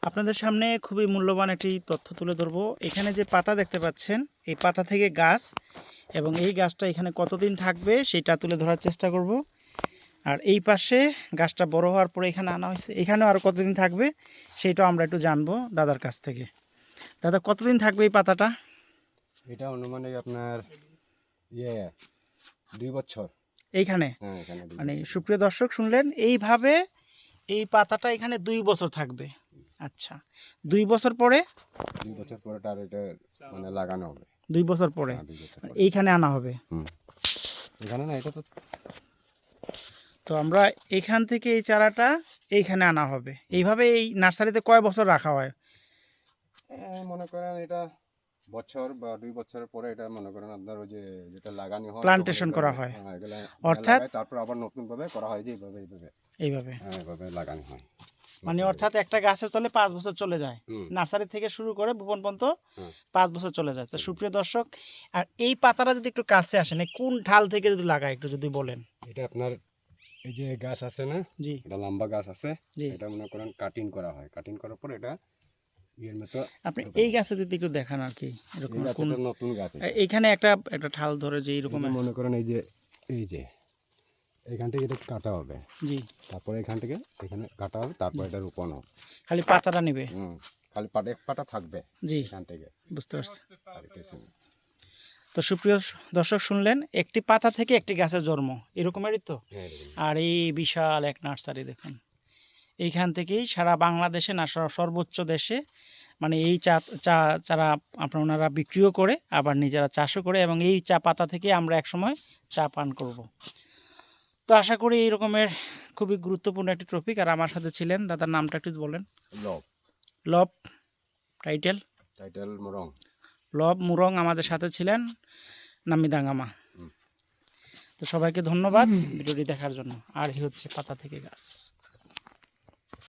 আপনাদের সামনে খুবই মূল্যবান একটি তথ্য তুলে ধরবো। এখানে যে পাতা দেখতে পাচ্ছেন, এই পাতা থেকে গাছ, এবং এই গাছটা এখানে কতদিন থাকবে সেটা তুলে ধরার চেষ্টা করব। আর এই পাশে গাছটা বড় হওয়ার পরে এখানে আনা হয়েছে, এখানেও আরও কতদিন থাকবে সেটাও আমরা একটু জানবো দাদার কাছ থেকে। দাদা, কতদিন থাকবে এই পাতাটা? এটা অনুমানিক আপনার 2 বছর এইখানে এখানে 2 মানে বছর। সুপ্রিয় দর্শক শুনলেন, এইভাবে এই পাতাটা এখানে 2 বছর থাকবে। আচ্ছা, 2 বছর পরে 2 বছর পরে তার এটা মানে লাগানো হবে। 2 বছর পরে 2 বছর পরে এইখানে আনা হবে। এখানে না, এটা তো তো আমরা এখান থেকে এই চারাটা এইখানে আনা হবে। এইভাবে এই নার্সারিতে কয় বছর রাখা হয়? মনে করেন এটা বছর বা 2 বছরের পরে এটা মনে করেন আপনার ওই যে যেটা লাগানো হয় প্লান্টেশন করা হয়। এগুলা অর্থাৎ তারপর আবার নতুন ভাবে করা হয় যে এইভাবে এইভাবে এইভাবে লাগানো হয়। মানে অর্থাৎ একটা গাছের তলে 5 বছর চলে যায়, নার্সারি থেকে শুরু করে বপন পর্যন্ত 5 বছর চলে যায়। তো সুপ্রিয় দর্শক, আর এই পাতাটা যদি একটু কাছে আসেন, কোন ঢাল থেকে যদি লাগায় একটু যদি বলেন। এটা আপনার এই যে গাছ আছে না, জি, এটা লম্বা গাছ আছে, জি, এটা মনে করেন কাটিং করা হয়। কাটিং করার পর এটা এর মতো আপনি এই গাছে যদি একটু দেখান আর কি, এরকম কোন নতুন গাছ। এইখানে একটা একটা ঢাল ধরে যে এরকম মনে করেন এই যে এখান থেকে এটা কাটা হবে, জি, তারপরে এখান থেকে এখানে কাটা হবে, তারপর এটা রোপণ হবে। খালি পাতাটা নেবে। খালি এক পাতা থাকবে জি, এখান থেকে, বুঝতে পারছি। আর কিছু না। তো সুপ্রিয় দর্শক শুনলেন, একটি পাতা থেকে একটি গাছের জন্ম, এরকমেরই তো। আর এই বিশাল এক নার্সারি দেখুন, এইখান থেকেই সারা বাংলাদেশে না সর্বোচ্চ দেশে মানে এই চারা আপনার ওনারা বিক্রিও করে, আবার নিজেরা চাষও করে, এবং এই চা পাতা থেকে আমরা একসময় চা পান করব। তো আশা করি এই রকমের খুবই গুরুত্বপূর্ণ একটি টপিক। আর আমার সাথে ছিলেন, দাদার নামটা একটু বলেন। লব টাইটেল মুরং। লব মুরং আমাদের সাথে ছিলেন, নামিদাঙ্গামা। তো সবাইকে ধন্যবাদ ভিডিওটি দেখার জন্য। আর হচ্ছে পাতা থেকে গাছ।